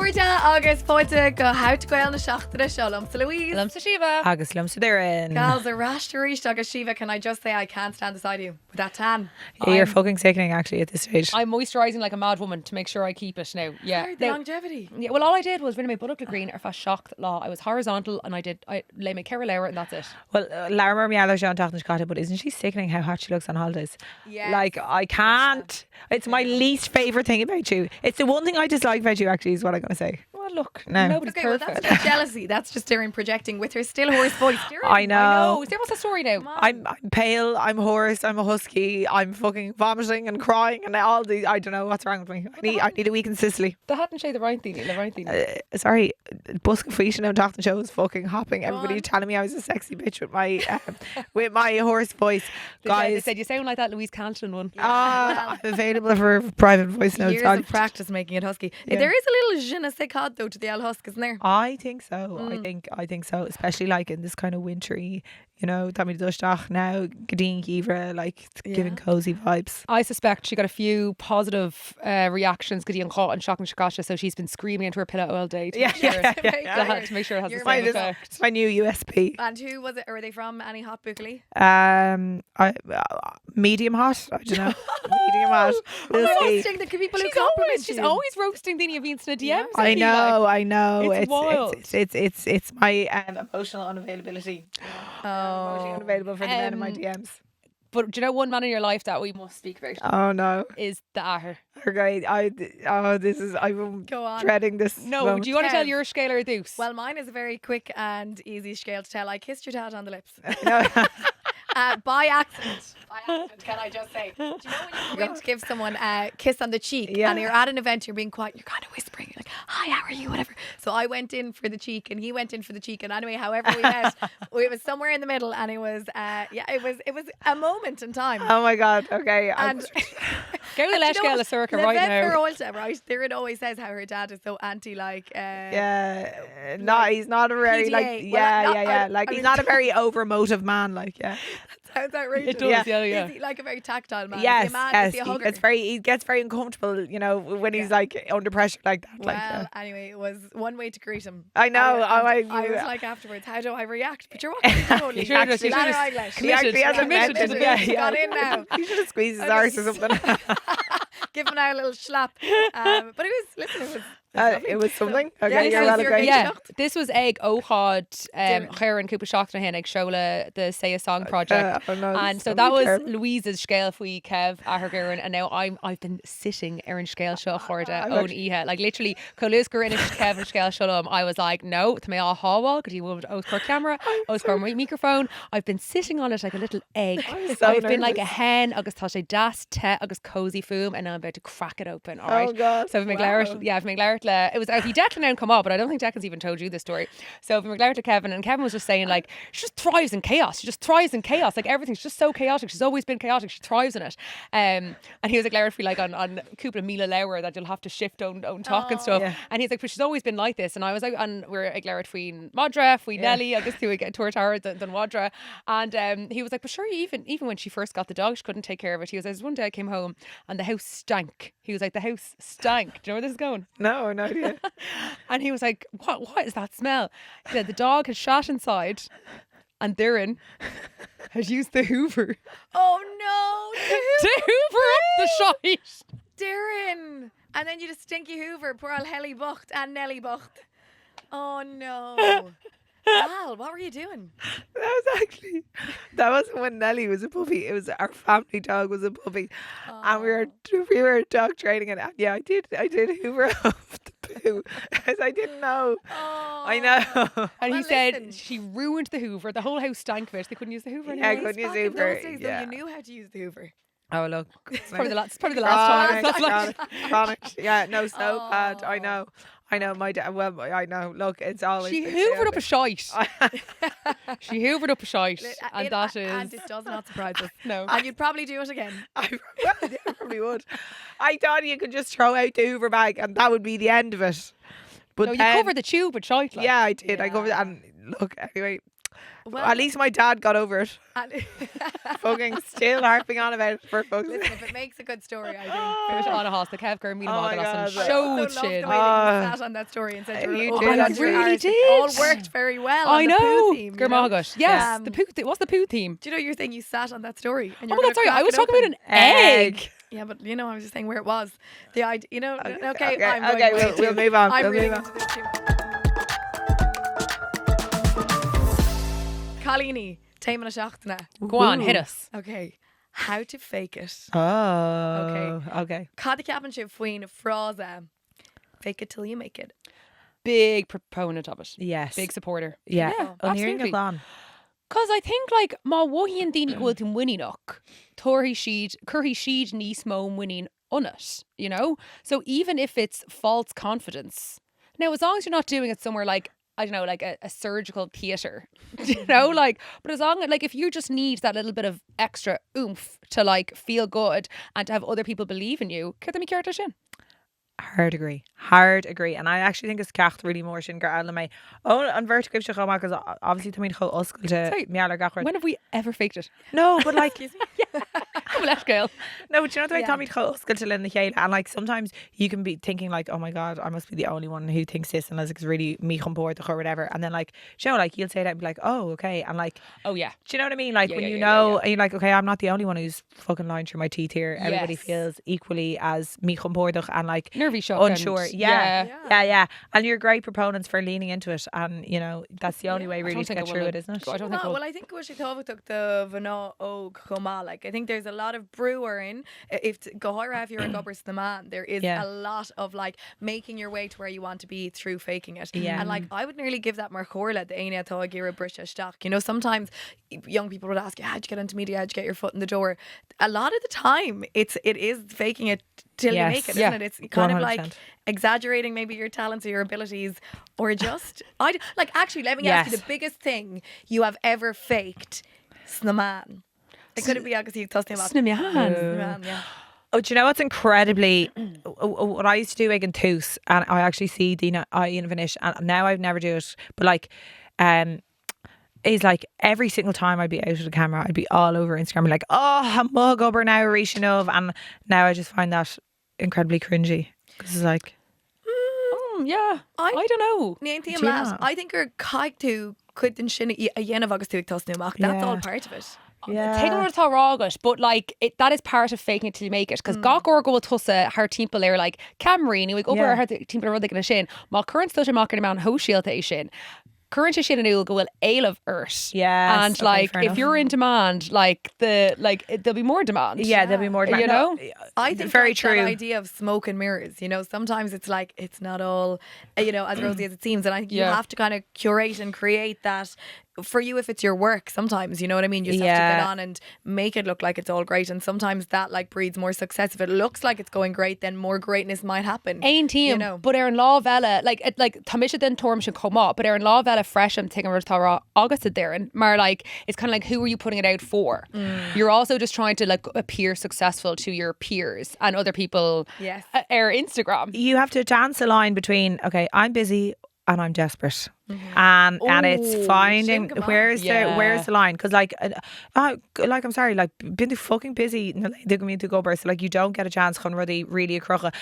Cuirte agus fáilte go habhait goil na seachtaine seo Lumsa Louise. Lumsa Shiva. Agus lumsa Darren. Gals a rasteríist agus Shiva, can I just say I can't stand beside you with that tan? Yeah, you're fucking sickening actually at this stage. I'm moisturising like a mad woman to make sure I keep it now. Yeah. Sorry, the longevity. Yeah, well, all I did was rinne my buttock green ar fast shocked law. I was horizontal and I lay my Cara Laura and that's it. Well, Laura Mialo Jean Tachtan, but isn't she sickening how hot she looks on holidays? Yes. Like, I can't. It's my least favourite thing about you. It's the one thing I dislike about you, actually, is what I'm going to say. Well, look, No. nobody's Okay, well, perfect. that's not jealousy. That's just Darren projecting with her still hoarse voice. Darren, I know. I know. Is there what's the story now? I'm pale, I'm hoarse, I'm a husky, I'm fucking vomiting and crying and all these. I don't know what's wrong with me. I need a week in Sicily. They hadn't showed the right thing. Sorry, Busk Feation and Tachtan Show was fucking hopping. Everybody on. telling me I was a sexy bitch with my hoarse voice. They Guys, said you sound like that Louise Cantillon one. I'm available for private voice notes. Years of practice making it husky. Yeah. There is a little je ne sais quoi though to the old husk, isn't there? I think so. I think so. Especially like in this kind of wintry, Tommy Dushtach now, Gadeen Givra, like it's giving cozy vibes. I suspect she got a few positive reactions Gideon caught and shock and shakasha, so she's been screaming into her pillow all day to make sure to make sure it has You're the my same effect. It's my new USP. And who was it? Or were they from? Any hot bookly? Medium hot. I don't know. Medium hot. We'll see. Roasting the people who compliment She's you. always roasting Dina Vince in a DMs. I know. It's wild. It's my emotional unavailability. Emotionally unavailable for the men in my DMs. But do you know one man in your life that we must speak about Oh no. is the Ahar. Okay, I'm Go on. dreading this. No, moment. do you want to tell Kev. your scale or deuce? Well, mine is a very quick and easy scale to tell. I kissed your dad on the lips. No. By accident. By accident, can I just say? Do you know when you're going to give someone a kiss on the cheek and you're at an event, you're being quiet, you're kind of whispering, you're like, hi, how are you, whatever. So I went in for the cheek and he went in for the cheek, and anyway, however we met, it was somewhere in the middle, and it was it was a moment in time. Oh my god. Okay. And Go to the Lesh Gala Circa right now. Right? Darren always says how her dad is so anti, like. No, he's not a very PDA. like. Well, Like I he's mean- not a very over emotive man. Like Sounds outrageous. It does, yeah. Is he like a very tactile man? Yes, Is he a man? yes. Is he a hugger? He gets very uncomfortable, when he's like under pressure like that. Well, anyway, it was one way to greet him. I know. I was like afterwards, how do I react? But you're watching totally. You should have- you should have- Ladder English. He actually hasn't committed meant to it. the bit. Got in now. He should have squeezed his Okay. arse or something. Give him now a little slap. But it was something. Okay, this you're was well your agreed. big Yeah, shock. this was egg óchad Dinner. Chair and Cooper Shock na hen ag Shola the Say a Song project. No, And so that was Louise's scale for Kev a her Gurren, and now I've been sitting Erin scale show Horda own ihe, like literally Colis Gurren Kev and scale show I was like no to me all hawal because he would for camera for my microphone. I've been sitting on it like a little egg. I've been like a hen agus tá sé das te agus cozy foom, and now I'm about to crack it open. All right. Oh god. So if McLaren, it was if he Declan now come up, but I don't think Declan's even told you this story. So if McLaren to Kevin, and Kevin was just saying like she just thrives in chaos. She just thrives in chaos. Like everything's just so chaotic. She's always been chaotic. She thrives in it. And he was like, Lara feel like on Cúpla Míle Leabhar that you'll have to shift own talk and stuff. Yeah. And he's like, but she's always been like this. And I was like, and we're like Lara Tween Modra, we Nelly, I guess we get tour tower than Wadra. And he was like, but sure, even when she first got the dog, she couldn't take care of it. He was like, one day I came home and the house stank. He was like, the house stank. Do you know where this is going? No idea. And he was like, what is that smell? He said the dog had shot inside and Darren had used the Hoover Oh no, to Hoover up the shite. Darren. And then you just stinky Hoover, poor old Helly Bucht and Nelly Bucht. Oh no. Al, what were you doing? That wasn't when Nelly was a puppy. It was our family dog was a puppy, and we were dog training it. And yeah, I did Hoover off the poo because I didn't know. Oh. I know. And he Well, said listen. she ruined the Hoover. The whole house stank of it. They couldn't use the Hoover Yeah, I anymore. couldn't use Back in Hoover. those days, though, Yeah. you knew how to use the Hoover. Oh look, It's probably the last time. That's like, chronic. Yeah, no, so Oh. bad. I know. My dad. Well, I know. Look, it's always. she been hoovered up a chaotic. shite. She hoovered up a shite, and that And is it does not surprise us. no. And you'd probably do it again. I probably would. I thought you could just throw out the Hoover bag and that would be the end of it. But No, you then, covered the tube with shite. Like. yeah, I did. I Yeah. covered it. And look, anyway, Well, At least my dad got over it. and- Fucking still harping on about it for fuck's listen, sake. if it makes a good story, I think. Fish on a house, the Kev Gurmy Oh my Morgan God. on some I I show also loved chin. the way that you sat on that story and said you were You oh did my God, actually. you're Really arse. did. It all worked very well on I the poo know. theme. You know? Gurmagosh. Yes. Um, The poo. What's the poo theme? Do you know you're saying you sat on that story? And Oh you're my God, sorry. I was talking about an egg. Yeah, but you know, I was just saying where it was. The idea, you know. Okay, Okay, I'm going okay, way we'll too- move on. I'm We'll reading move on. into this too much. Colleeny, Taimana Shachtana. Go on, Ooh. hit us. Okay, how to fake it. Oh. Okay. Cad captainship faoin frása. Fake it till you make it. Big proponent of it. Yes. Big supporter. Yeah. Yeah, Uníring absolutely. go on. Cause I think like má wahíon daoine go bhfuil winning up, curhí siad níos mó winning on it, you know? So even if it's false confidence, now as long as you're not doing it somewhere like, I don't know, like a surgical theatre, you know, like, but as long as, like, if you just need that little bit of extra oomph to like feel good and to have other people believe in you, cur me ceart sin. Hard agree. And I actually think it's ceacht really more sin gur eile mé. Oh, an vertictive se chama because obviously to me cho oscailte Sorry, meallar gachard. When have we ever faked it? No, but like Excuse me. I'm left girl. no, but you know the way Yeah. Tommy cho oscailte in the chéile and like sometimes you can be thinking like, oh my God, I must be the only one who thinks this and it's really me on board or whatever. And then like, you know, like you'll say that and be like, oh, okay. And like, Oh yeah. do you know what I mean? Like Yeah, when yeah, you yeah, know, yeah. and you're like, okay, I'm not the only one who's fucking lying through my teeth here. Everybody Yes. feels equally as me on board and like Nervy shock. unsure. And, Yeah. And you're great proponents for leaning into it. And you know, that's the only way really don't to think get I through will. it, isn't it? I don't think No, we'll. well, I think she took the Vana og Choma. Like, I think there's a lot of brewer in. If Gohira, if you're a gubbers the man, there is Yeah. a lot of like making your way to where you want to be through faking it. Yeah. And like, I would nearly give that Marchorla the Aina to Gira Brisha stock. You know, sometimes young people would ask you, how'd you get into media? How'd you get your foot in the door? A lot of the time, it is faking it till you Yes. make it, Yeah. isn't it? It's kind of like 100%. exaggerating maybe your talents or your abilities, or just like actually let me ask you Yes. the biggest thing you have ever faked. Snaman. It could be Agus you tossed him off. Snimian. Yeah. Oh, do you know what's incredibly what I used to do again Toos, and I actually see Dina Ian Vanish, and now I've never do it, but like is like every single time I'd be out of the camera, I'd be all over Instagram, be like, oh, I'm mug over now, reaching of, and now I just find that incredibly cringy because it's like, Yeah. I don't know. Níon Do you lad. not? I think you're kite to quit and shin a yen of Agus to toss him off. That's all Yeah. part of it. Take a tá rágat, but like that is part of faking it till you make it. Because gach orgo will tusa her timple are like Cameron, we go over Yeah. her timple rudig in a shin. Ma current stuff mocking man ho shield a shin. Current shin and go will ale of earth. Yes, And okay, like fair if enough. you're in demand, like there'll be more demand. yeah, there'll be more You know? I think very like true. that idea of smoke and mirrors, you know, sometimes it's like it's not all, you know, as rosy as it seems, and I think you Yeah. have to kind of curate and create that for you if it's your work. Sometimes, you know what I mean, you just have to Yeah. get on and make it look like it's all great, and sometimes that like breeds more success. If it looks like it's going great, then more greatness might happen. Ein team, you know. but Aaron Law Vela, like Tamisha then Torm should come up, but Aaron Law Vela fresh and taking Tara August there, and Mar like it's kind of like who are you putting it out for? You're also just trying to like appear successful to your peers and other people. Yes. Our Instagram. You have to dance a line between, okay, I'm busy and I'm desperate. And it's Ooh, finding Shin, come on. where's Yeah. the line, because like I'm sorry, like been too fucking busy they're going to go burst, so like you don't get a chance con really a crocha.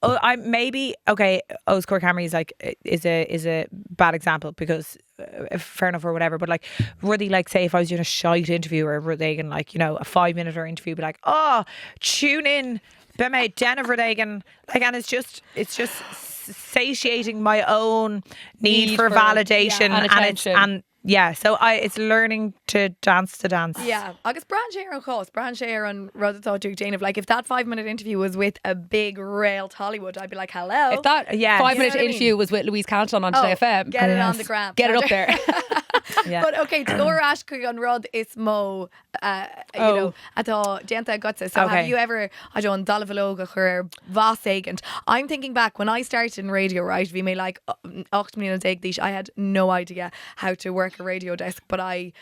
I maybe okay Oscar Camry is like is a bad example because fair enough or whatever, but like really like say if I was doing a shite interview or Reagan, like, you know, a 5-minute interview, be like, oh, tune in be mate Jennifer Reagan, like, and it's just satiating my own need for validation and attention. so it's learning to dance. Yeah, Agus Brand share on course, Brand share on Rhoda thought to Jane of like if that 5-minute interview was with a big rail Hollywood, I'd be like, hello. If that Yeah. 5-minute You know what I mean? interview was with Louise Cantlon on Today FM, Get it yes. on the gram. get it up there. Yeah. But okay, to go Ashkrig on Rod is mo, you know, atá Genta Gutsa. So Okay. have you ever, I don't Dalavaloga or Vasagant? I'm thinking back when I started in radio, right? We may like 8 million take these. I had no idea how to work a radio desk, but I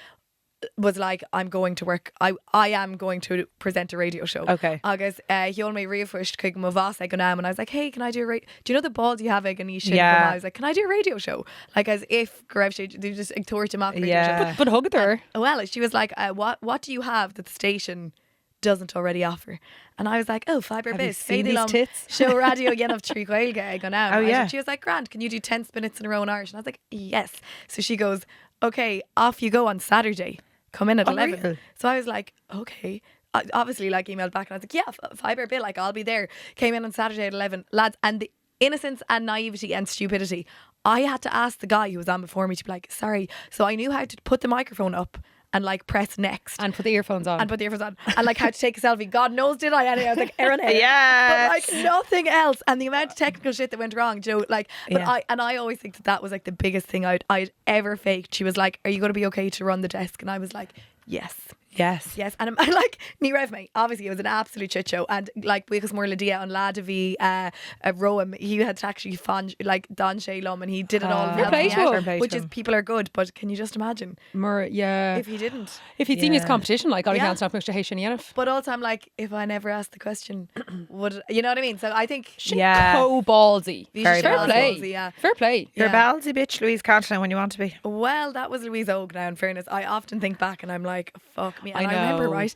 was like, I'm going to work. I am going to present a radio show. Okay. Agus hiol me riomhhuist chuig mo bhas ag an am, and I was like, hey, can I do a do you know the ball you have ag an sin? Yeah. I was like, can I do a radio show? Like as if go raibh sé they just ag tuairt amach radio Yeah. show. But hug her. Well, she was like, what do you have that the station doesn't already offer? And I was like, oh, fibre Have you bis seen these tits? show radio of trí gaeilge ag an am. Oh, Right? yeah. And she was like, Grant, can you do 10 minutes in a row in Irish? And I was like, yes. So she goes, okay, off you go on Saturday. Come in at 11. Unreal. So I was like, okay. I obviously like emailed back and I was like, yeah, fibre bill, like I'll be there. Came in on Saturday at 11. Lads, and the innocence and naivety and stupidity, I had to ask the guy who was on before me to be like, sorry. So I knew how to put the microphone up and like press next And put the earphones on. and put the earphones on and like how to take a selfie. God knows did I anyway. I was like, Erin, Yes. but like nothing else. And the amount of technical shit that went wrong, do you know, like, but Yeah. I always think that was like the biggest thing I'd ever faked. She was like, are you going to be okay to run the desk? And I was like, yes. Yes. Yes, and I'm like ní raibh me. Obviously, it was an absolute shit show, and like because more Lydia on lad a Roam, he had to actually fund like Don Shalom, and he did it all. Fair play to him. Fair play Which to is him. people are good, but can you just imagine Yeah. if he didn't? If he'd seen his Yeah. competition, like, I Yeah. can't stop much to Haitian But also, I'm like, if I never asked the question, would you know what I mean? So I think Yeah. So ballsy. Very Fair ballsy. play. Yeah. Fair play. You're Yeah. a ballsy bitch, Louise Cantona, when you want to be. Well, that was Louise Og now, in fairness. I often think back and I'm like, fuck me. And I I remember, know. right?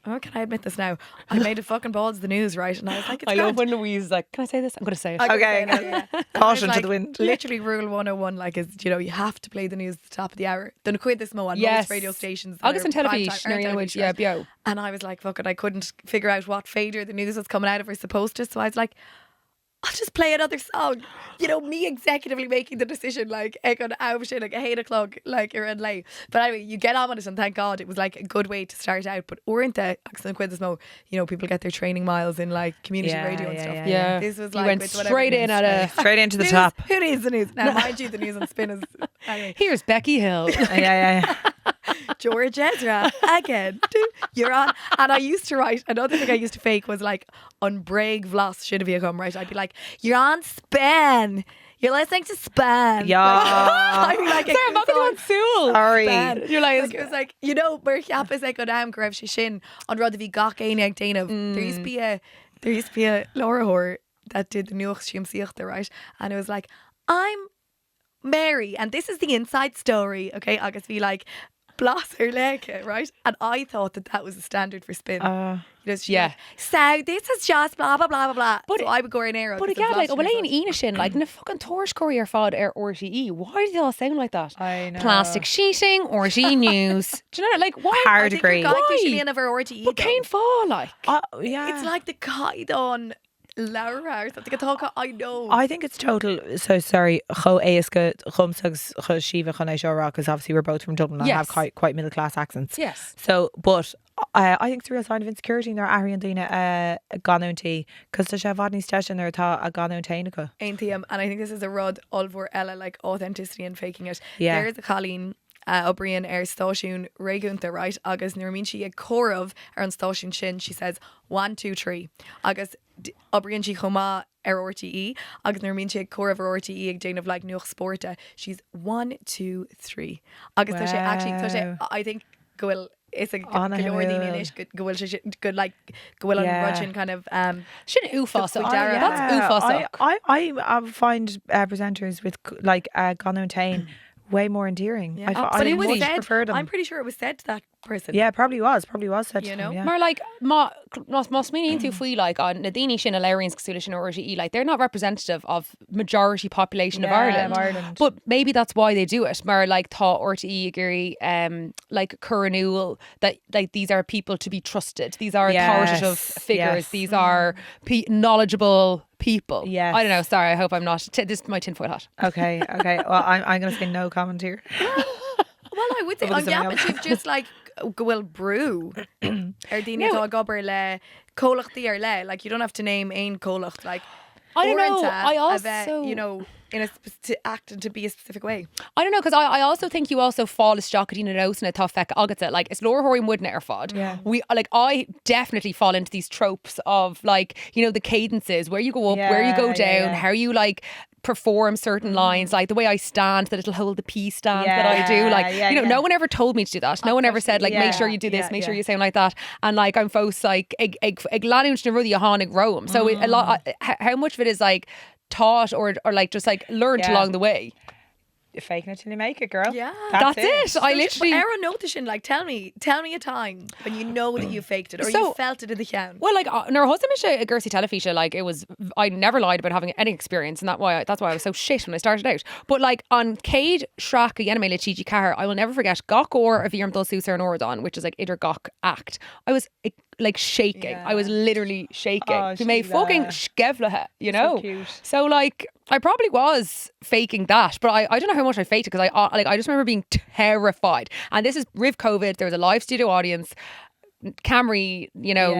Oh, can I admit this now? I made a fucking balls the news, right? And I was like, it's I love grand. when Louise is like, can I say this? I'm going to say it. I'm gonna Okay. say it now, yeah. And I Caution was to the wind. Literally, rule 101, like, is, you know, you have to play the news at the top of the hour. Don't quit this mo on Yes. most radio stations. Agus and They're prime television, time- or Marianne Wood, television, yeah, right? bio. And I was like, fuck it, I couldn't figure out what fader the news was coming out of or supposed to. So I was like, I'll just play another song. You know, me executively making the decision, like, ag an hour shit, like, 8 o'clock, like, you're in late. But anyway, you get on with it, and thank God it was like a good way to start out. But weren't the Mo, you know, people get their training miles in like community Yeah, radio and yeah, stuff. yeah, Yeah. This was You like went with whatever straight it in is. at a... Straight into the News- top. Who needs the news? Now, mind you, the news on spin is anyway. Here's Becky Hill. Yeah. George Ezra again. You're on. And I used to write, another thing I used to fake was like on Braig Vlas should have come, right? I'd be like, you're on Span. You're listening to Span. Yeah. I'd be like, Sorry, I'm not going to Soul. Sorry. Span. You're like- it was like, you know, where Chiapas like go down, grab she shin on Rod the Gach Aine Dana. There used to be a Laura Hoare that did the Nuach Shim Siachta, right? And it was like, I'm Mary, and this is the inside story, okay? Agus be like, Blas her leke, right? And I thought that was a standard for spin. You know, she's Yeah. like, so this is just blah blah blah blah blah. But So I would go in there. But again, like, well, ain't Ina shin, like, na fucking Torsh Courier fod RTE. Why do they all sound like that? I know. Plastic sheeting, RTE news. Do you know, like, why? Hard agree. Why? of her RTE. But Kane fall, like. Yeah. It's like the kite on Laura or something. I know. I think it's total. So sorry. Cho éasca chumsags cho Shiva chon Shora, because obviously we're both from Dublin and have Yes. quite middle class accents. Yes. So, but I think it's a real sign of insecurity in their Ari and Dina ganunti because the Shavadni station there ta a ganuntainico. Ainthium, and I think this is a rod Olvor Ella, like authenticity and faking it. Yeah. There's a Colleen O'Brien Stáisiún Réigiúnta, right? Agus nuair mín si ag chomh ar an stáisiún sin, she says 1, 2, 3. Agus O'Brien si chomá RTE. Agus nuair mín si ag chomh RTE ag déanamh like nuach sporta. She's 1, 2, 3. Agus tá sé actually, tá sé, I think gohfuil it's a Anna Galordini Hill. ish gohfuil sé good like gohfuil Yeah. an rudgin kind of Shouldn't Ufasa. Dara. That's Ufasa. I find presenters with like Ganuntain way more endearing. Yeah. I But it was much said, prefer them. I'm pretty sure it was said to that person. Yeah, probably was said You to know? them, yeah. Mar like must mean into fui like on Nadini Shin Alarians Consulation or RTE, like they're not representative of majority population of Yeah, Ireland. of Ireland. But maybe that's why they do it. Mar like thought RTE Gary like Curranul that like these are people to be trusted. These are authoritative Yes, figures. yes. These are knowledgeable people. Yes. I don't know. Sorry, I hope I'm not. This is my tinfoil hat. Okay. Well, I'm going to say no comment here. Well, I would say What on is it now? Gappa you've just like gohfuil brew. Daine tá gobar le cólachtaí ar le. Like you don't have to name ein cólacht. Like I don't know. uaireanta I a also bheith, you know, in a to act and to be a specific way. I don't know, because I also think you also fall as stock in a and a tough feck agata. Like it's Laura Horan wouldn't er fod. Yeah. I definitely fall into these tropes of like, you know, the cadences, where you go up, where you go Yeah, down, yeah. how you like perform certain lines, like the way I stand, the little hold the pee stand that I do, like no one ever told me to do that. No one ever said like make sure you do this, make sure you sound like that, and like I'm faux like ag lanúint na rudí a hánig Rome. So a lot, how much of it is like taught or like just like learned along the way? You're faking it till you make it, girl. Yeah, that's it. I literally. Aaron noticing, like, tell me a time when you know that you faked it or you felt it in the count. Well, like, our husband is a Gersi telefisha. Like, it was. I never lied about having any experience, and that's why I was so shit when I started out. But like on Cade Shrach a Yename Chichi Car, I will never forget Gok or a Viram Dul Susar and Oradon, which is like Idir Gok act. I was like shaking. Yeah. I was literally shaking. Oh, You made fucking skevlahe, you know. So cute. So like I probably was faking that, but I don't know how much I faked it because I just remember being terrified. And this is Riv COVID. There was a live studio audience, Camry,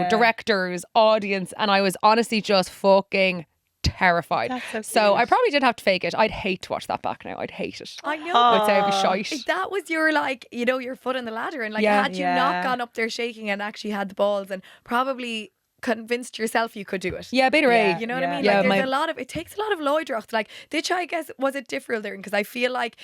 directors, audience, and I was honestly just fucking terrified. That's so cute. I probably did have to fake it. I'd hate to watch that back now. I'd hate it. I know. I'd say I'd be shite. If that was your like, your foot on the ladder, and like had you not gone up there shaking and actually had the balls and probably convinced yourself you could do it. Yeah, better Yeah. You know what I mean? Yeah, Like there's a lot of, it takes a lot of loidracht. Like, did you, I guess, was it different there? Because I feel like,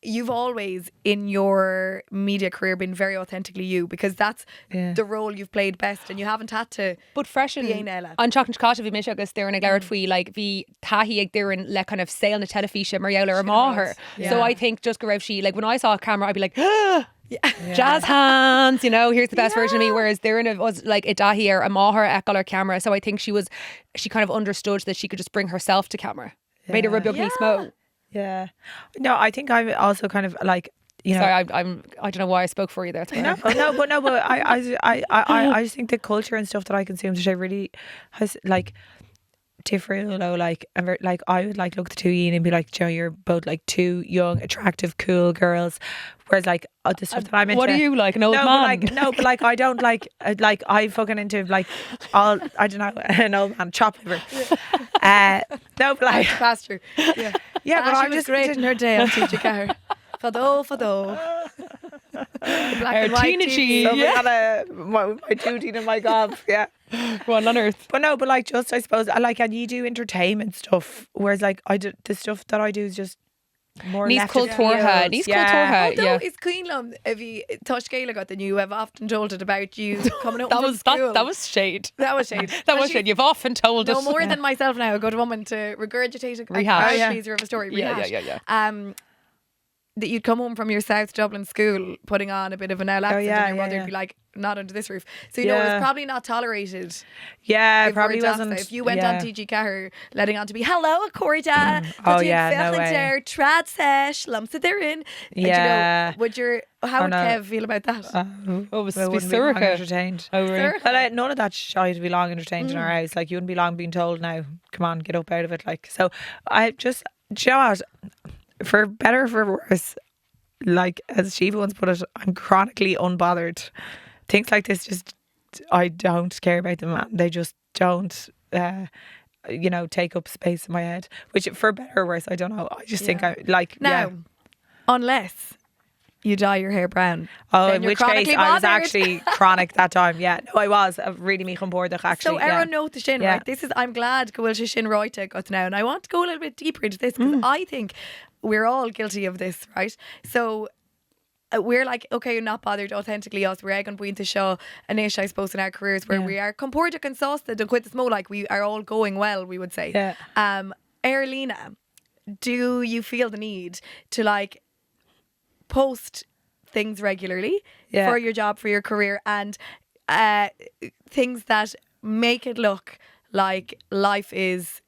you've always in your media career been very authentically you, because that's the role you've played best, and you haven't had to. But fresh Bí éin eile. an teachn cáta bhí mis agus deireann ag leabhar faoi, like bhí taithí ag deireann le kind of saol na telefíse mar eall ar máthair. So I think just go raibh she, like when I saw a camera I'd be like jazz hands, here's the best version of me, whereas Darren was like a dahi or a maher eckler camera. So I think she kind of understood that she could just bring herself to camera. Made a rubber smo. Yeah. No, I think I'm also kind of like, Sorry, I don't know why I spoke for you there. But I just think the culture and stuff that I consume today really has like different, like I would like look at the two of you and be like, Joe, you're both like two young, attractive, cool girls. Whereas like the stuff that I'm into. What are you like, an old man? But like I don't like I fucking into like all, I don't know, an old man, chop liver. No, but like Pastor. Yeah. Yeah, but I'm just great in her day on Teacher Car. Fado. Black and white Tina cheese. So we got my duty and my gob, yeah. One on earth. But no, but like just I suppose and you do entertainment stuff, whereas like I do the stuff that I do is just more Níos cultúrtha. Although it's Queenlum, if you touch Gaelic got then you have often told it about you coming up from school. That was shade. That was shade. That was shade. You've often told us. No more than myself now, a good woman to regurgitate a Rehash. piece of a story. Yeah. Rehash. That you'd come home from your South Dublin school putting on a bit of an L accent and your mother would be like, not under this roof. So it was probably not tolerated. Yeah, if probably we're wasn't. If you went on TG Cahir letting on to be hello Corda, no way. there trad sesh lumps it therein. Yeah. How would Kev feel about that? It was Well, wouldn't be long surca. entertained. Oh, really? Well, none of that shite would be long entertained in our house. Like you wouldn't be long being told now, come on, get up out of it. Like so, I just, do you know what? For better or for worse, like as Shiva once put it, I'm chronically unbothered. Things like this just, I don't care about them, man. They just don't, take up space in my head. Which, for better or worse, I don't know. I just think I like now, unless you dye your hair brown. Oh, then in you're which case chronically I was bothered. actually chronic that time. Yeah, no, I was really me chumboardach actually. So Aaron note the shin, right? This is, I'm glad go to shin roite got now, and I want to go a little bit deeper into this because I think we're all guilty of this, right? So we're like, okay, you're not bothered authentically us. We're going to show an ish, I suppose, in our careers where we are compórta consosted and quit the smoke, like we are all going well, we would say. Yeah. Erlina, do you feel the need to like post things regularly for your job, for your career, and things that make it look like life is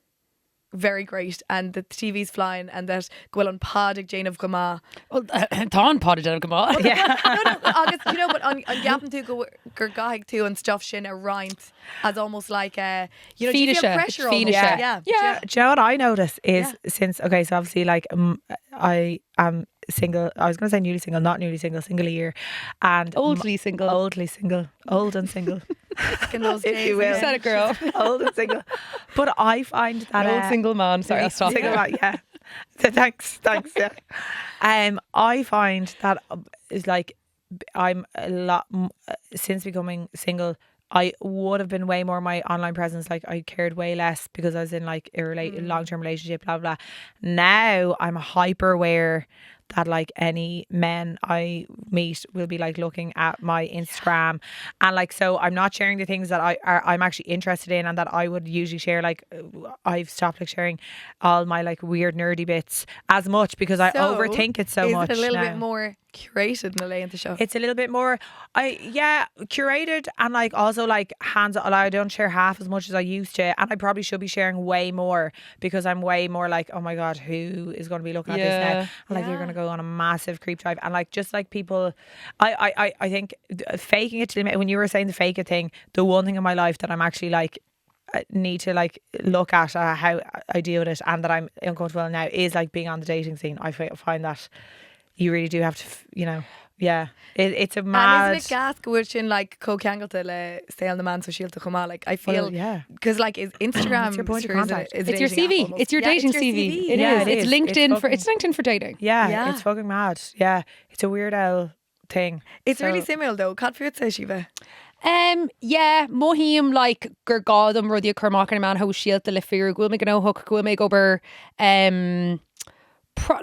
very great and that the TV's flying and that go on podig Jane of Gama. Well, Tá podded out of Gama. Yeah. no, Agus, but on gapan to go gurgaig to and stuff shin a rind as almost like a, do you feel pressure almost? Yeah. Do you know what I notice is since, okay, so obviously like I am single, I was going to say newly single, not newly single, single a year, and Oldly single. old and single. In those days, you will. You said it, girl. Old and single. But I find that An old single man. Sorry, I'll stop. Single man, yeah. So thanks, yeah. I find that is like I'm a lot since becoming single. I would have been way more my online presence. Like I cared way less because I was in like a long-term relationship, blah blah. Now I'm hyper aware that like any men I meet will be like looking at my Instagram, and like so I'm not sharing the things that I'm actually interested in and that I would usually share. Like I've stopped like sharing all my like weird nerdy bits as much because I overthink it so much. Is it a little now. bit more curated in a lay in the show? It's a little bit more curated, and like also like hands on. I don't share half as much as I used to, and I probably should be sharing way more because I'm way more like, oh my god, who is going to be looking at this now? And like you're going to go on a massive creep drive, and like just like people, I think faking it to the limit. When you were saying the fake it thing, the one thing in my life that I'm actually like need to like look at how I deal with it, and that I'm uncomfortable now is like being on the dating scene. I find that you really do have to, you know, it's a mad. And isn't it gas which in like co-cangalta le sail the man so shield to come out? Like I feel because like is Instagram it's your point of sure, contact. is It's your CV. It's your dating CV. It is. It's LinkedIn it's LinkedIn for dating. Yeah, it's fucking mad. Yeah, it's a weird owl thing. It's really similar though. Cat food says Shiva. Yeah, mohim like gur gadam ruddy kermakan man ho shield the le fear gul me gno hook gul me gober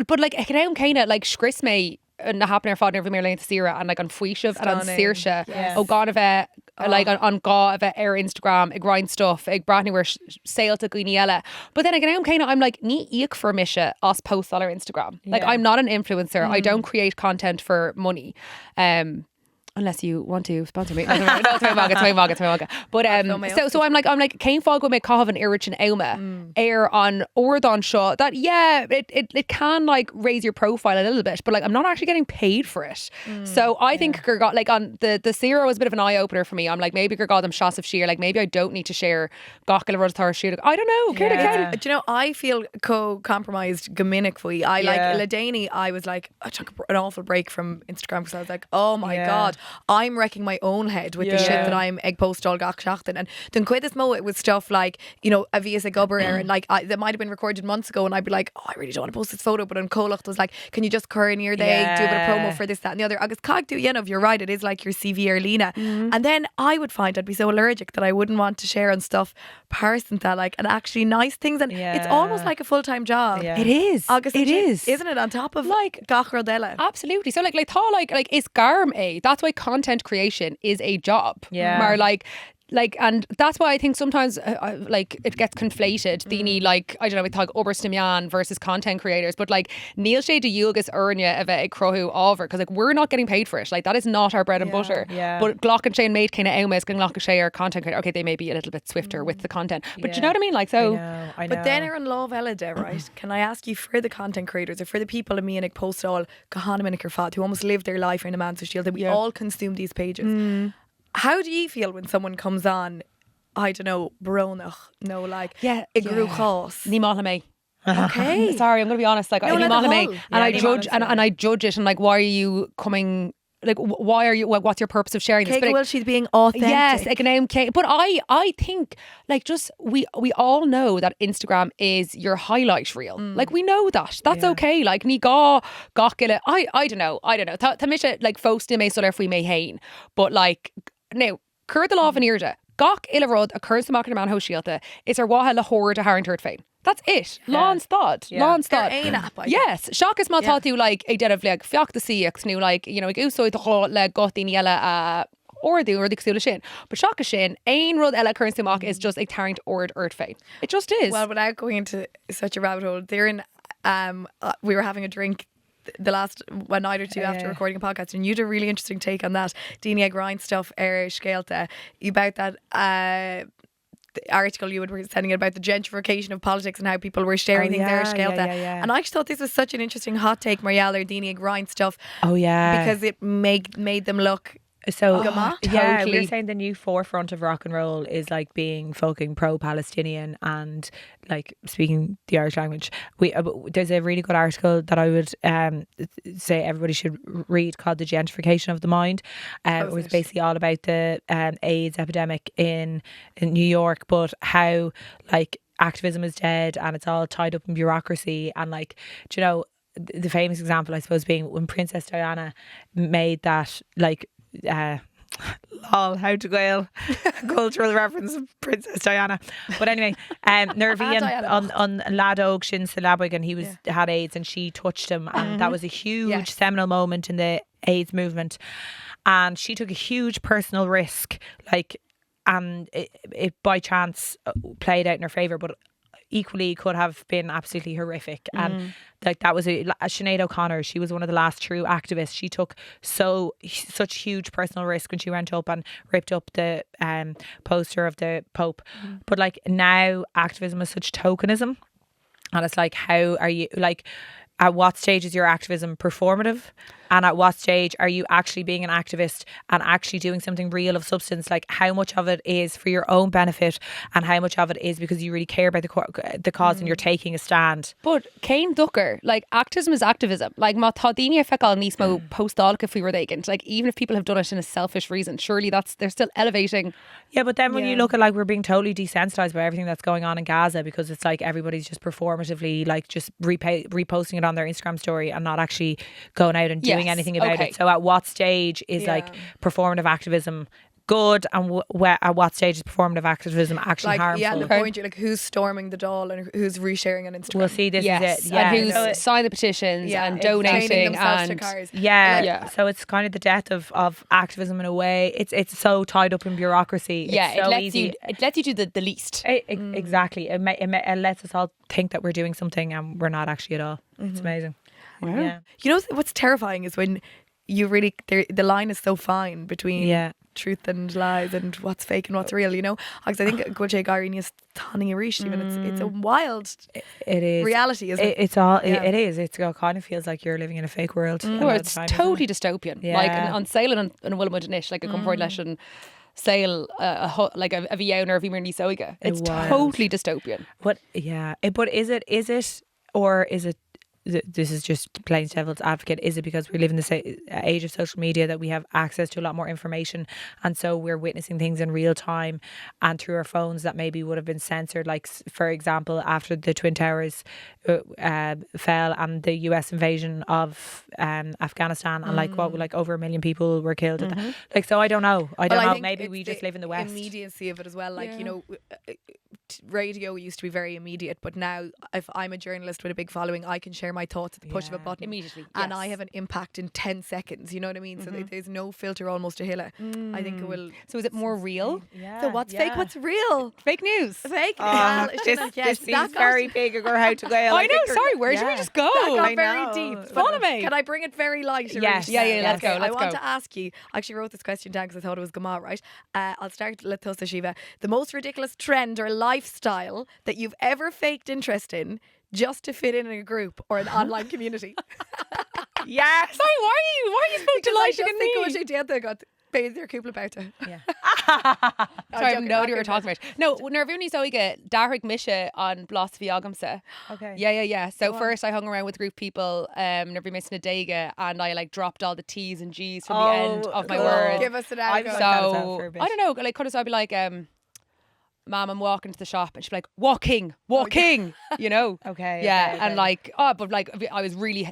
but like economic kind of like skris me na happening ar fad never mere lane Sira and like on Fuishiv and on Saoirse oh god of it like on ga of it air Instagram ag grind stuff ag brand new where sale to Guineella but then again kind of I'm like ní eek for misha us post on our Instagram like I'm not an influencer I don't create content for money unless you want to sponsor me. No, it's my maga. But so I'm like came fog with my cough and irrich and Elma air on Ordon shot that it can like raise your profile a little bit, but like I'm not actually getting paid for it. So I think got like on the Zero was a bit of an eye opener for me. I'm like maybe got them shots of sheer like maybe I don't need to share Gachel or Thar shoot. I don't know. Do you know I feel compromised Gominic for you. I like Ladani. I was like I took an awful break from Instagram because I was like oh my god. I'm wrecking my own head with the shit that I'm egg post all gach shachten and then quit this mo it was stuff like you know a via gubber and like that might have been recorded months ago and I'd be like oh I really don't want to post this photo but on Colacht was like can you just curry near they do a bit of promo for this that and the other Agus cog do you're right it is like your CV or Líne and then I would find I'd be so allergic that I wouldn't want to share on stuff bpearsantachtaí like and actually nice things and it's almost like a full-time job it is Agus is isn't it on top of like gach rodella absolutely so like it's garm that's why content creation is a job maar like and that's why I think sometimes like it gets conflated Dini like I don't know we talk oberstimian versus content creators but like Neil Shay de Yulgus Ernia of a crohu over because like we're not getting paid for it like that is not our bread and butter but Glock and Shane made kind of Elmas and Glock and Shay are content creator okay they may be a little bit swifter with the content but do you know what I mean like so I know. But then Aaron Love Elida right can I ask you for the content creators or for the people in me and like post all Kahana or Fat who almost live their life in a man's shield that we all consume these pages how do you feel when someone comes on I don't know Bronach no like it grew cost Ní mala me okay sorry I'm gonna be honest like I ní mala me and I judge and I judge it and like why are you coming like why are you what's your purpose of sharing this but well she's being authentic yes like an but I think like just we all know that Instagram is your highlight reel like we know that's okay like ní gachile I don't know tá misha like fósta me solar fui me hain but like now cur the law of an irda gach ila rod a curse market man ho shielta is our waha lahore to Harrington fein that's it. Lán stad. Yes. Shock is má táú like a dead of like fiach the CX new like you know like úsóid the whole like gotin yella or the cosúla sin. But shock is sin ein rud ella currency mock is just a tarrant ord earth fein. It just is. Well, without going into such a rabbit hole, there in we were having a drink the last one night or two after recording a podcast and you had a really interesting take on that Dine grind stuff scéalta about that the article you were sending about the gentrification of politics and how people were sharing things there scéalta and I just thought this was such an interesting hot take Marielle or Dine grind stuff because it made them look so totally. We were saying the new forefront of rock and roll is like being fucking pro-Palestinian and like speaking the Irish language. There's a really good article that I would say everybody should read called The Gentrification of the Mind. It was basically all about the AIDS epidemic in New York, but how like activism is dead and it's all tied up in bureaucracy and like, do you know, the famous example I suppose being when Princess Diana made that like lol, how to Gael, cultural reference of Princess Diana. But anyway, nervy on Ladog sin Salabwig, and he had AIDS, and she touched him, and that was a huge seminal moment in the AIDS movement. And she took a huge personal risk, like, and it by chance played out in her favour, but equally could have been absolutely horrific. And like that was Sinead O'Connor, she was one of the last true activists. She took such huge personal risk when she went up and ripped up the poster of the Pope. But like now activism is such tokenism, and it's like, how are you, like, at what stage is your activism performative, and at what stage are you actually being an activist and actually doing something real of substance? Like, how much of it is for your own benefit, and how much of it is because you really care about the cause and you're taking a stand? But Céin Ducker, like, activism is activism. Like, má tá daoine feicáil níos mó postálacha if we were vacant. Like, even if people have done it in a selfish reason, surely they're still elevating. Yeah, but then when you look at, like, we're being totally desensitized by everything that's going on in Gaza, because it's like everybody's just performatively, like, just reposting it on their Instagram story and not actually going out and doing anything about it. So at what stage is like performative activism good, and at what stage is performative activism actually harmful? Yeah, and the point, you're like, who's storming the Dáil and who's resharing on Instagram? Well, see, this is it. Yeah, and who's signing the petitions and donating and cars. So it's kind of the death of activism in a way. It's so tied up in bureaucracy. It lets you do the least. Exactly. It lets us all think that we're doing something and we're not actually at all. It's amazing. Wow. Yeah. You know what's terrifying is when you really, the line is so fine between truth and lies and what's fake and what's real, you know? Because I think Gulche Gairini is tanning a rish, even it's a wild reality, isn't it? It's all it is. It kind of feels like you're living in a fake world. It's totally dystopian. Like on sale and Willamud Nish, like a comfort lesson sale like a bhí or a bhí mar níos óige. It's totally dystopian. But but is it or is it, this is just plain devil's advocate, is it because we live in the age of social media that we have access to a lot more information, and so we're witnessing things in real time and through our phones that maybe would have been censored? Like, for example, after the Twin Towers fell and the US invasion of Afghanistan, and like over 1 million people were killed. Like, so I don't know. Maybe we just live in the West. Immediacy of it as well. Like, you know, radio used to be very immediate, but now if I'm a journalist with a big following, I can share my thoughts at the push of a button immediately, and I have an impact in 10 seconds, you know what I mean? So there's no filter almost to Hilla. I think it will. So is it more real? So what's fake, what's real? Fake news. Fake this seems very big or how to go. I know, sorry, where should we just go? That got very deep. Follow me. Can I bring it very light? Yes. Let's go. I want to ask you, I actually wrote this question down because I thought it was Gama, right? I'll start with Tosa Shiva. The most ridiculous trend or lifestyle that you've ever faked interest in just to fit in a group or an online community? Yes. Sorry, why are you supposed to like got their cúpla bouta. Yeah. Sorry, I have no idea what you're talking about. No, nervúní óige dáthraigh mise on Blas Bhréagadóir. Okay. Yeah. So first I hung around with a group of people, nervú mise na Déige, and I like dropped all the T's and G's from the end of my words. Give us an outro. So I don't know, like, could I be like, Mom, I'm walking to the shop, and she'd be like, walking, you know? Okay. And like, but like, I was really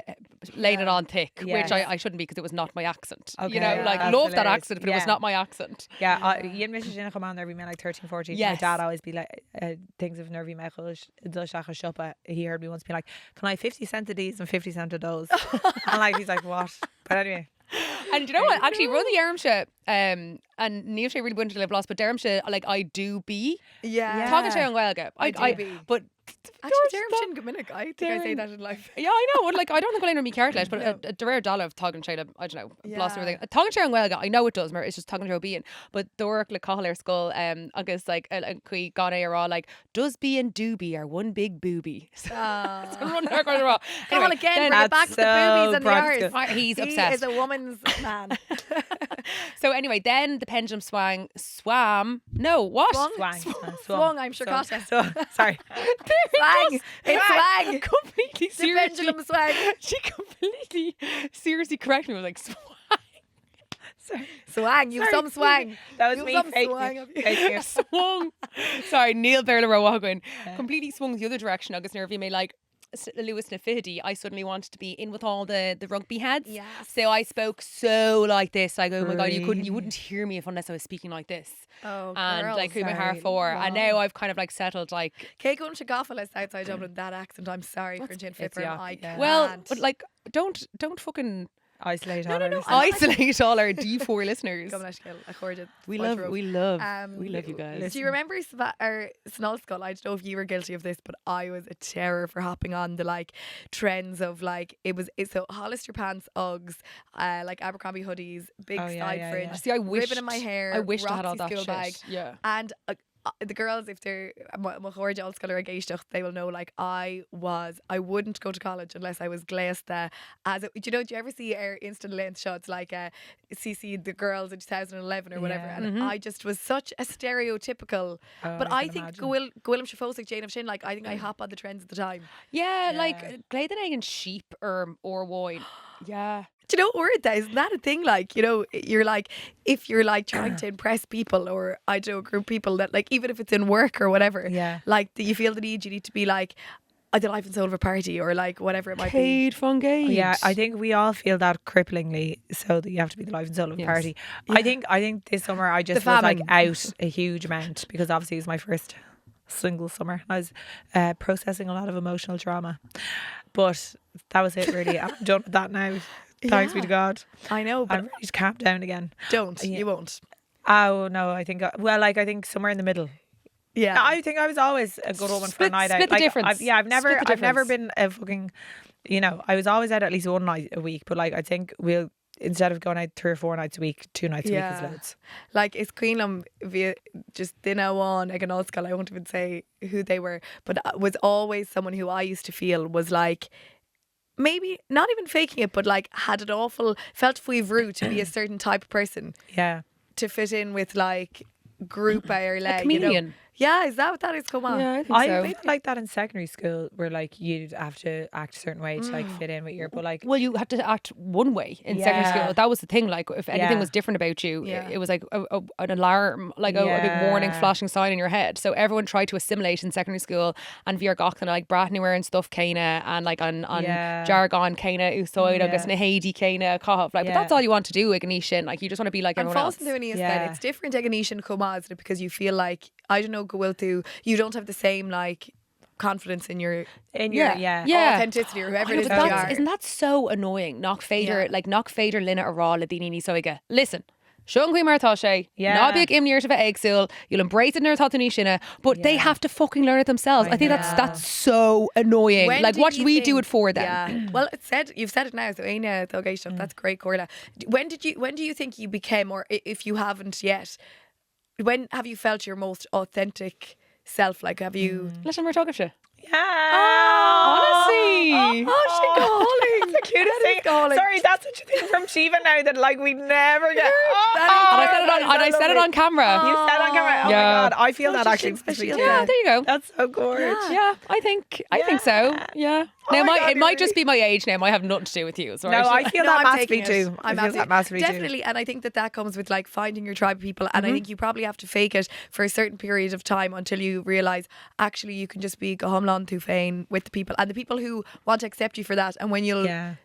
laying it on thick, which I shouldn't be, because it was not my accent. Okay. You know, like, love that accent, but it was not my accent. Yeah, you and come on, nervy man, like 13, 14. Yes. My dad always be like, things of nervy mechels, he heard me once be like, can I have 50 cents of these and 50 cents of those? And like, he's like, what? But anyway. And you know what? Actually, run the Ermshe, and Neil really wouldn't live lost, but Dermshe, like, I do be. Yeah. Talking to you on Welga. I do be. But actually, Dermshe Gomininic, I think I say that in life. Yeah, I know. Like, I don't think I'll end up me careless, but a rare dollar of Tog and Shayla, I don't know, lost everything. Tog and Shayla on Welga, I know it does, it's just Tog and Shayla being. But the work, like, Cahill Skull, Agus, like, Cui Gane are all like, does be and do be are one big booby. So run there quite a while. Come on again, bring it back to the boobies and the R's. He's obsessed. He is a woman's man. So anyway, then the pendulum swam. No, what? Swung, I'm sure. Sorry. Swang. It's swang. Completely seriously. The pendulum swang. She completely seriously corrected me. I was like, swang. Sorry. Swang. You've some swang. That was me faking. Swung. Sorry, Neil Berler Rowagoin completely swung the other direction. Agus nervy may like Lewis na Fiddy, I suddenly wanted to be in with all the rugby heads. Yes. So I spoke so like this, like, oh my God, you Really? wouldn't hear me if unless I was speaking like this. Oh, And girls. like who my heart sorry. for. And Wow. now I've kind of like settled like, Kate going to Goffalis outside Dublin, that accent, I'm sorry for Gin it's Flipper. yeah. I can't. well, but like, don't fucking Isolate No, all no, our no, listeners. isolate all our D4 listeners. Go Nash Gill, I heard it. We Watch love Road. you guys. Do you remember Snall Skull? I don't know if you were guilty of this, but I was a terror for hopping on the like trends of like so Hollister pants, Uggs, like Abercrombie hoodies, big Oh, yeah, side yeah, fringe, yeah. See, I wished ribbon in my hair. I wished I had all Roxy that school shit. bag, Yeah. and the girls, if they're Mahorja old school or Gaistach, they will know like I wouldn't go to college unless I was glazed do you ever see our instant length shots like CC the girls in 2011 or whatever, Yeah. and I just was such a stereotypical. Oh, But I can think imagine. Gwilym Shafosik, Jane of Shin, like I think I hop on the trends at the time. Yeah, Yeah. like Gladen egg and sheep or wine. Yeah. Do you know what word that is? Isn't that a thing? Like, you know, you're like, if you're like trying to impress people or I don't know, a group of people that like, even if it's in work or whatever, Yeah. like you feel the need, you need to be like, the life and soul of a party or like whatever it might be. Cade von Gade. Yeah, I think we all feel that cripplingly, so that you have to be the life and soul of the Yes. party. I think this summer I just The was like famine. out a huge amount because obviously it's my first single summer. I was processing a lot of emotional trauma, but that was it really. I'm done with that now. Thanks be to God. I know, but I'm ready to calm down again. don't. Yeah. You won't. Oh no, I think I think somewhere in the middle. Yeah. I think I was always a good woman for a night out. split the difference. I've never Split the difference. been a fucking, I was always out at least one night a week. But like I think we'll instead of going out 3 or 4 nights a week, 2 nights a week is loads. Like it's Queenlum via just dinner one again old school. I won't even say who they were, but was always someone who I used to feel was like maybe not even faking it, but like had an awful felt fuivru to be a certain type of person Yeah. to fit in with like group or A like chameleon. Yeah, is that what that is? Come on. Yeah, I think I so. feel like that in secondary school where like you'd have to act a certain way to like fit in with your, but like Well, you had to act one way in secondary Yeah. school. That was the thing. Like, if anything Yeah. was different about you, Yeah. it was like an alarm, like a big warning Yeah. flashing sign in your head. So everyone tried to assimilate in secondary school. And Fear Gachtan, like Brathney wearing stuff, Kana, and like on Yeah. jargon, Kana, Usoid, Yeah. Agus, Nahadi, Kana, Kahov. Like, but Yeah. that's all you want to do, Ignishin. Like, you just want to be like And everyone false else. doing is Yeah. that it's different Eganishan Kuma, isn't it? Because you feel like I don't know, go to you don't have the same like confidence in your in your Yeah. authenticity or whoever I it know, is but that you that's, are. isn't that so annoying? Knock Fader, Yeah. like knock Fader, Lina Ará, Ladini Soiga. Listen. Sean Queen Marthashe, Yeah. not big imnear to exil, you'll embrace it in their Tatanishina, but they Yeah. have to fucking learn it themselves. I think know. that's so annoying. When Like, did what you should we do think- it for them? Yeah. Well, you've said it now. So Aina Thogation, that's great, Corla. When do you think you became, or if you haven't yet, when have you felt your most authentic self? Like, have you? Listen, we're talking shit. Yeah. Honestly. Oh, she calling. The cutest thing. Calling. Sorry, that's such a thing from Shiva now that like we never get. that Oh, is- And I said it on camera. You said on camera. Oh Yeah. my god, I feel Such that a actually. shit special. Yeah, there you go. That's so gorgeous. Yeah, I think so. Yeah. Oh Now, my God, it might you're just be my age now. It might have nothing to do with you. So No, I feel that I'm massively taking it. too. I I'm feel that massively too. definitely, and I think that comes with like finding your tribe of people, and I think you probably have to fake it for a certain period of time until you realize actually you can just be gohomlan tu fein with the people and the people who want to accept you for that, and when you'll Yeah.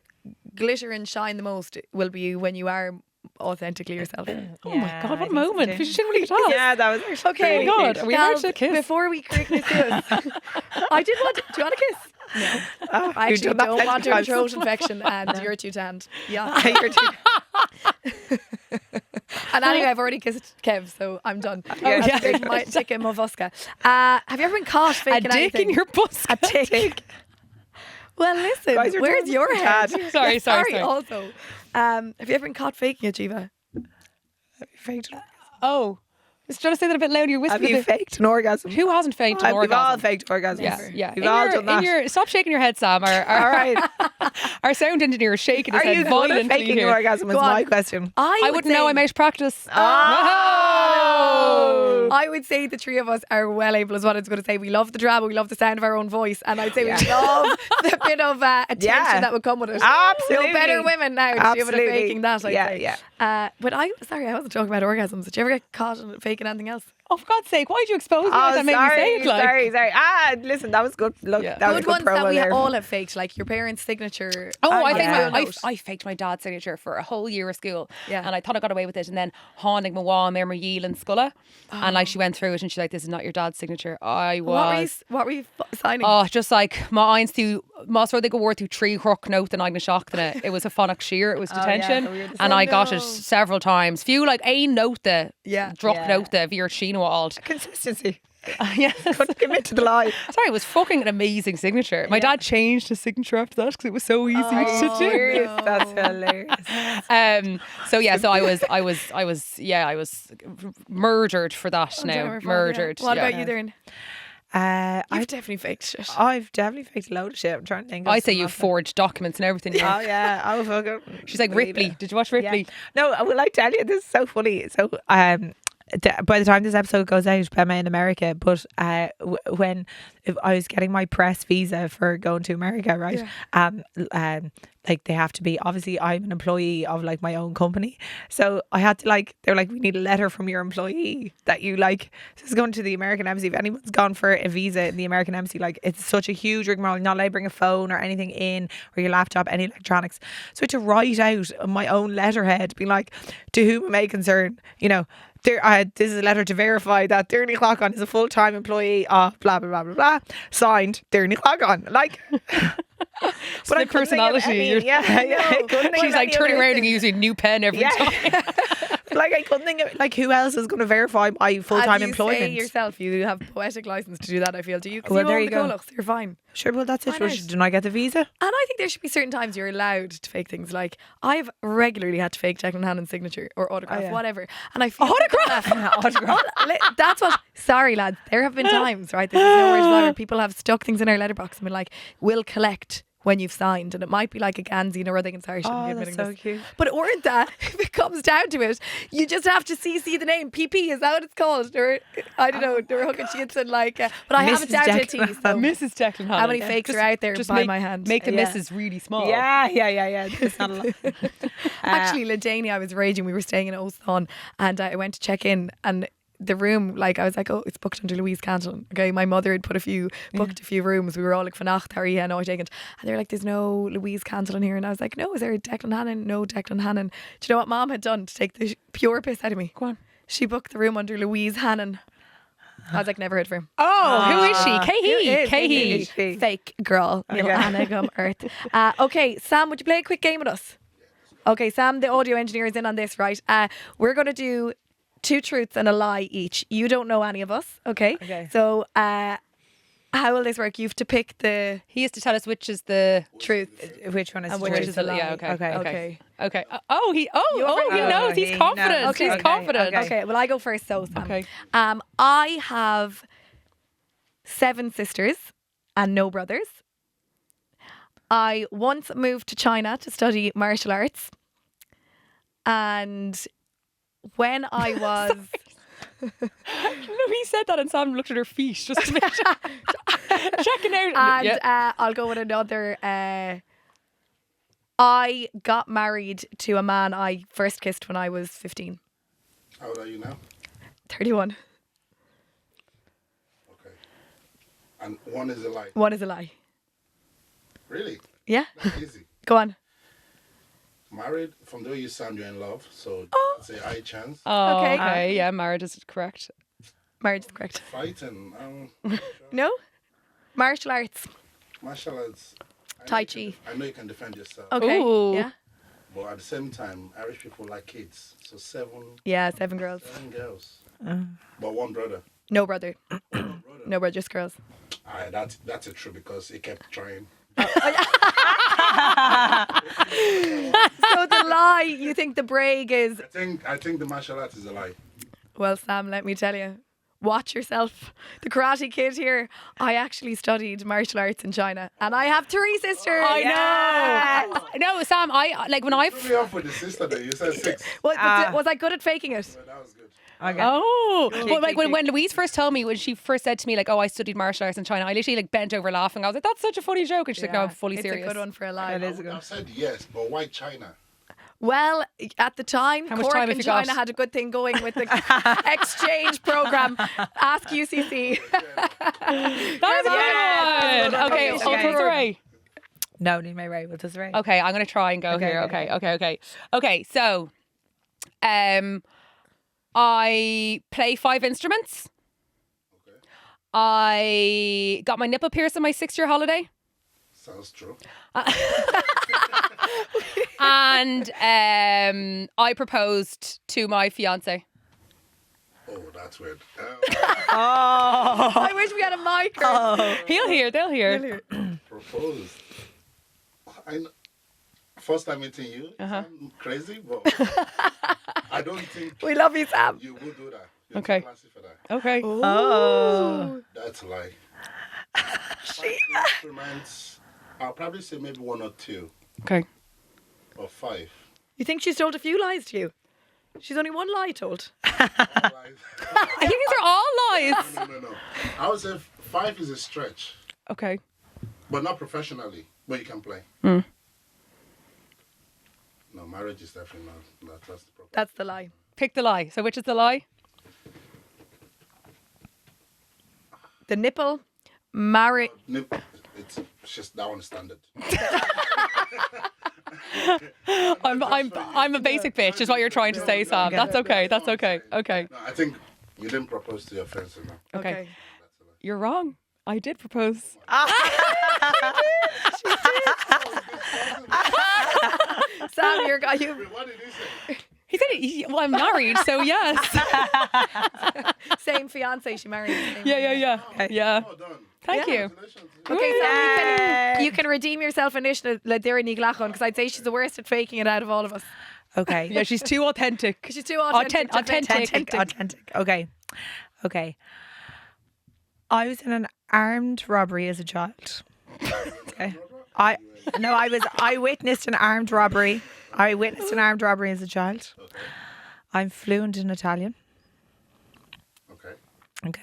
glitter and shine the most will be when you are authentically yourself. Oh my God, what a moment. We shouldn't really talk. Yeah, that was actually Okay, really God, cute. are we allowed Gals, to kiss? before we quickly kiss, I did want. Do you want to kiss? No, Oh, I you've actually done that don't plenty want of a times. throat infection, and you're too tanned. Yeah. You're too- And anyway, I've already kissed Kev, so I'm done. Yeah. That's big, my dick in my Voska. Have you ever been caught A faking dick anything? in your bus. A tick. Well, listen, Guys, you're where's doing your head? bad. Sorry, Yeah, sorry. Also, have you ever been caught faking it, Jiva? faked. Oh. Just trying to say that a bit louder. You're Have whispering. you faked an orgasm? Who hasn't fainted an We've all orgasm? faked orgasms. Yeah, yeah. We've all done that. Stop shaking your head, Sam. All right. Our sound engineer is shaking his Are you head good at violently faking here. an orgasm? Is Go on. my question. I wouldn't know. I'm out of practice. Oh. I would say the three of us are well able, is what I was going to say. We love the drama, we love the sound of our own voice, and I'd say we love the bit of attention Yeah. that would come with it. Absolutely. No better women now to be able to Absolutely. faking that, I'd Yeah, say. yeah. But sorry, I wasn't talking about orgasms. Did you ever get caught in faking anything else? Oh, for God's sake, why'd you expose me? Oh, That made me say it like. sorry. Listen, that was good. Look, Yeah. that was Good good ones that promo we there. all have faked, like your parents' signature. Oh, I, on faked your my, note. I faked my dad's signature for a whole year of school. Yeah. And I thought I got away with it. And then Hánig Mawá Mer Yiel and Sculla. And like she went through it and she's like, this is not your dad's signature. What were you signing? Oh, just like my eins to Mas they go worth to tree hook note and I'm shocked in it. It was a phonic shear, it was detention. so we were the and same. I got No. it several times. Few like a note the Yeah. drop Yeah. note the Vir Chino alt. Consistency. Yes. Couldn't commit to the lie. Sorry, it was fucking an amazing signature. My dad changed his signature after that because it was so easy to do. Serious? That's hilarious. So yeah, so I was murdered for that Oh, now. Jennifer, Murdered. yeah. What yeah. about you, Darren? You've definitely faked shit. I've definitely faked a load of shit. I'm trying to think. Of I say some you of them. forged documents and everything. Oh yeah. Oh fucking. She's like believe Ripley. it. Did you watch Ripley? No, will I tell you? This is so funny. So by the time this episode goes out, Bema in America, but when I was getting my press visa for going to America, right? Like they have to be, obviously I'm an employee of like my own company, so I had to like, they're like, we need a letter from your employee that you like, this is going to the American embassy. If anyone's gone for a visa in the American embassy, like it's such a huge rigmarole. You're not allowed to bring a phone or anything in, or your laptop, any electronics. So I had to write out on my own letterhead being like, to whom it may concern, you know, this is a letter to verify that Derny Clock-on is a full-time employee of blah blah blah blah blah. Signed, Derny Clock-on. Like, but I couldn't think of personality. any- You're- yeah. I couldn't think She's of like any turning other around and thing. using a new pen every time. Like I couldn't think of like who else is going to verify my full-time As you employment. say yourself, you have poetic license to do that. I feel. Do you? 'Cause Well, you there own you the go. Colours, you're fine. Sure, well that's it. Why Well, not? didn't I get the visa? And I think there should be certain times you're allowed to fake things. Like I've regularly had to fake Declan Hannon's signature or autograph, yeah. whatever. And I feel Autograph. That's what. Sorry, lads. There have been times, right? This is no words where people have stuck things in our letterbox and been like, "We'll collect when you've signed," and it might be like a Ganzi or other. Sorry, I shouldn't be Oh, that's admitting so this. cute. But aren't that, if it comes down to it, you just have to CC the name. PP, is that what it's called? Or I don't know. They're hooking shits and like, but I have it Mrs. down to a Declan T. Hannon. So Mrs. Declan Hannon. how many fakes are out there by my hand? Make the Yeah. misses really small. Yeah. It's not a lot. Actually, Ladania, I was raging. We were staying in Othon and I went to check in and the room, like I was like, oh, it's booked under Louise Cantlin. Okay, my mother had booked a few rooms. We were all like, Fanacht, Harry, yeah, no, I take it. And they were like, there's no Louise Cantlin here. And I was like, no, is there a Declan Hannon? No Declan Hannon. Do you know what Mom had done to take the pure piss out of me? Go on. She booked the room under Louise Hannon. I was like, never heard of her. Oh, who is she? Who Kahi. is Kahi. Kahi. Fake girl, little Okay. Anna Gum Earth. Okay, Sam, would you play a quick game with us? Okay, Sam, the audio engineer, is in on this, right? We're going to do 2 truths and a lie each. You don't know any of us, okay? Okay. So, how will this work? You have to pick the He has to tell us which is the truth. Which one is And the which truth? is the lie. Yeah, okay. Okay. Okay. Okay. Okay. He knows. He's he confident. knows. He's Okay, confident. okay. Okay, well, I go first, so Sam. Okay. I have 7 sisters and no brothers. I once moved to China to study martial arts. And when I was... No, he said that and Sam looked at her feet just to make sure. Checking out. And I'll go with another. I got married to a man I first kissed when I was 15. How old are you now? 31. Okay. And one is a lie. One is a lie. Really? Yeah? That's easy. Go on. Married, from the way you sound, you're in love. So it's a high chance. Oh, Okay. okay. Yeah, marriage is correct. Marriage is correct. Fighting, No? Martial arts. martial arts. I know Tai you can Chi. I know you can defend yourself. Okay. Ooh. Yeah? But at the same time, Irish people like kids. So 7 Yeah, 7 girls. girls. But one brother. No brother. No brother, just girls. Aye, that's a true because he kept trying. So the lie, you think the brag is... I think the martial arts is a lie. Well, Sam, let me tell you. Watch yourself. The Karate Kid here. I actually studied martial arts in China. And I have 3 sisters. I know. No, Sam, I like when I Put me off with the sister there. You said 6. Was I good at faking it? But that was good. Okay. Oh, but like when Louise first told me, when she first said to me like, oh, I studied martial arts in China, I literally like bent over laughing. I was like, that's such a funny joke, and she's like, no, I'm fully It's serious. a good one for a lie. It is a good. I've said yes, but why China? Well, at the time, How much Cork time have and you got? China had a good thing going with the exchange program. Ask UCC. That is a good one. Okay, Okay. Ultra Ray. No, need my right. What does right? Okay, I'm going to try and go Okay, here. okay. Okay, so I play 5 instruments. I got my nipple pierced on my 6-year holiday. Sounds true. And I proposed to my fiance. Oh, that's weird. I wish we had a mic. They'll hear. Proposed. First time meeting you, sound crazy, but I don't think We love you, Sam. you would do that. You're Okay. too classy for that. Okay. Oh. That's a lie. 5 instruments. I'll probably say maybe 1 or 2 Okay. or 5. You think she's told a few lies to you? She's only one lie told. All lies. I think these are all lies. No. I would say 5 is a stretch, Okay. but not professionally. But you can play. No, marriage is definitely not. That's the problem. That's the lie. Pick the lie. So which is the lie? The nipple, marry. It's just that one standard. I'm a basic bitch, is what you're trying to say, Sam. That's okay. That's okay. Okay. No, I think you didn't propose to your fiance now. Okay. You're wrong. I did propose. Sam, you. What did he say? He said, well, I'm married, so yes. Same fiance she married. Yeah. Yeah. Well done. Thank you. Congratulations. Okay, Sam, you can redeem yourself initially, like Dara Niglachon, because I'd say she's the worst at faking it out of all of us. Okay. Yeah, she's too authentic. She's too authentic. Authentic. Okay. I was in an armed robbery as a child. Okay. I witnessed an armed robbery. I witnessed an armed robbery as a child. Okay. I'm fluent in Italian. Okay. Okay.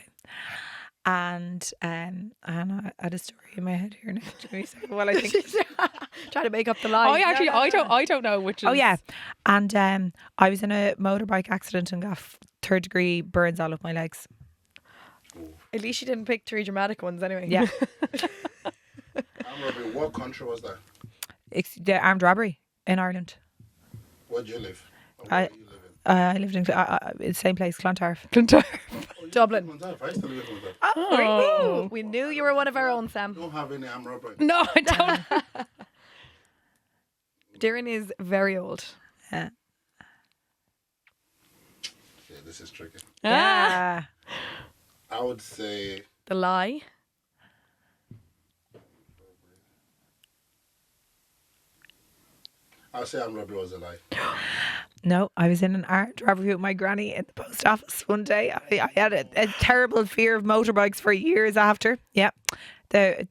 And I had a story in my head here now. Well, I think. Trying to make up the lie. I don't know which is. Oh yeah, and I was in a motorbike accident and got 3rd-degree burns all up my legs. At least she didn't pick 3 dramatic ones anyway. Yeah. Armed robbery. What country was that? It's the armed robbery in Ireland. Where do you live? Or I- where do you live in? I lived in the same place, Clontarf. Oh, you Dublin. live in Clontarf. I used to live in Clontarf. Oh. We knew you were one of our own, Sam. Don't have any armed robbery. No, I don't. Darren is very old. Yeah. Yeah, this is tricky. Yeah. I would say The lie. armed robbery was a lie. No, I was in an armed robbery with my granny in the post office one day. I had a terrible fear of motorbikes for years after. Yeah. My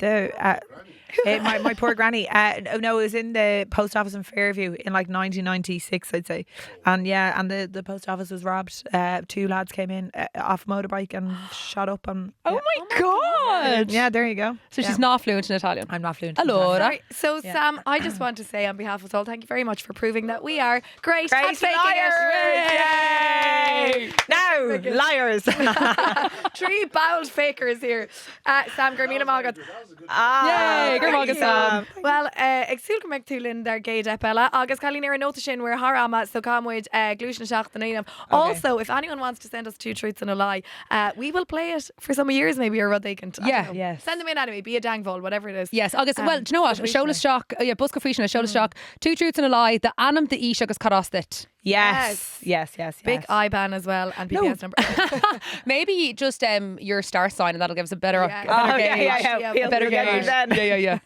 poor granny. No, it was in the post office in Fairview in like 1996, I'd say. And yeah, and the post office was robbed. 2 lads came in off a motorbike and shot up. And Oh my God. yeah, there you go. So she's not fluent in Italian. I'm not fluent. in Allora. Sorry. So, Sam, I just want to say on behalf of us all, thank you very much for proving that we are great at Great faking liars! it. Yay! No, liars. 3 bowled fakers here. Sam Germina Magat. That was a good Yay, thank Gurmagad you. Sam. Well, Exúil go túlinn dar géad epela agus chalín ar nota sin we're harama so camwoid glúisna seach the name. Also, if anyone wants to send us 2 truths and a lie, we will play it for some years maybe or what they can. Yeah. Yes. Send them in anyway, be a dangvol, whatever it is. Yes, agus, well, do you know what? Seolas shock, Busca Fishna, Seolas shock. 2 truths and a lie. The anam the ish agus carostit. Yes. Big IBAN as well and PPS number. Maybe just your star sign and that'll give us a better, Yeah. a better Oh, gauge. yeah. We'll A better get you gauge. then. Yeah.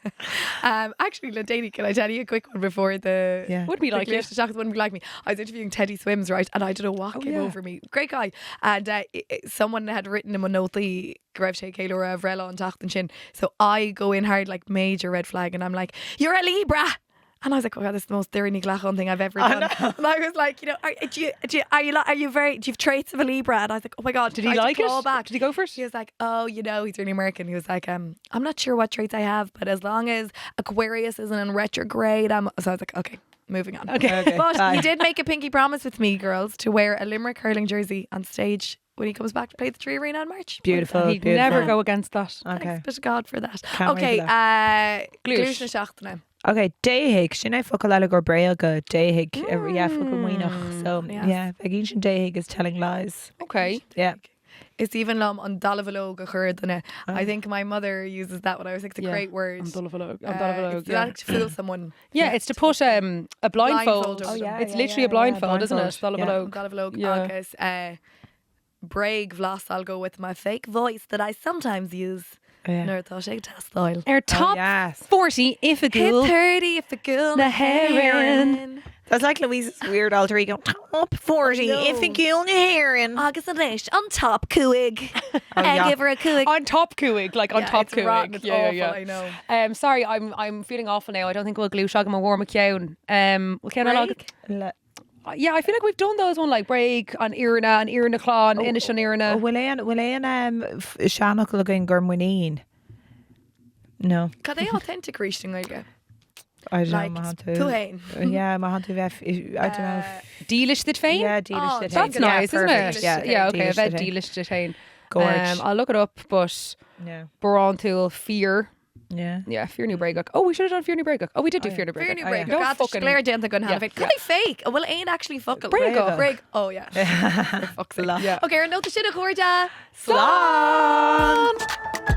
Actually, Ladaini, can I tell you a quick one before the Wouldn't be like the it. glúisna seach wouldn't be like me. I was interviewing Teddy Swims, right, and I don't know what came over me. Great guy, and someone had written him a note the Grev Taylor of Rella on Tachtan Shin. So I go in hard like major red flag, and I'm like, "You're a Libra." And I was like, "Oh God, this is the most Darren Glachon thing I've ever done." And I was like, "You know, do you have traits of a Libra?" And I was like, "Oh my God, Did he I had to like claw it? back. Did he go for it? He was like, "Oh, you know, he's really American." He was like, "I'm not sure what traits I have, but as long as Aquarius isn't in retrograde, I'm." So I was like, "Okay, moving on. Okay, But bye. you did make a pinky promise with me, girls, to wear a Limerick hurling jersey on stage when he comes back to play the Tree Arena in March. Beautiful. He'd beautiful. never go against that. Okay. Thanks be to God for that. Can't wait Okay, for that. glúis na seachtaine. Okay, déhiig sinna focail eile gur bréaga déhiig focail muoinech. So Yes. yeah, againn sin déhiig is telling lies. Okay. Yeah. It's even lom on dalavalo go churdana. I think my mother uses that when I was like, it's a great word. It's It's to fool someone. Yeah, it's to put a blindfold. Blindfold over them. It's literally a blindfold, isn't it? blindfold. Dalavalo. Dalavalo Yeah. agus Braig Vlas, I'll go with my fake voice that I sometimes use. Yeah. Nuair atá sé test style. Our top yes. 40 if a Hit ghoul. 30 if a girl Na na heron. heron. That's like Louise's weird alter ego. Top 40 No. if you kill hearing. Agus a leis on top cuig. yeah. Give her a cuig. On top cooig, like on top it's rotten, cooig. it's awful, I know. Sorry, I'm feeling awful now. I don't think we'll glue shag my warm ceann. We'll can Braig? Yeah, I feel like we've done those one like break on Irna and Irna Claw and Inish on Irna. Will Shannock looking Gurmuineen? No. Cad é authentic reaching aige? I don't Like know. Tuhain. Yeah, my hand to I don't know. Dealish did fain? Yeah, dealish Oh, did That's hain. nice, isn't perfect. it? Yeah, Yeah, okay. I dealish bet did hain. dealish did fain. Gorge. I'll look it up, but Yeah. Baron Tool Fear. Yeah. Yeah, Fear New Breakup. Oh, we should have done Fear New Breakup. Oh, we did do Fear New Fear Breakup. new yeah. break. Don't Got fucking- Claire Dent gun have Yeah, it. Could be fake. Well, ain't actually fuckle. Breakup. Break. Oh yeah. For fuck's sake. Yeah. Okay, no the shit a chorda. Slán!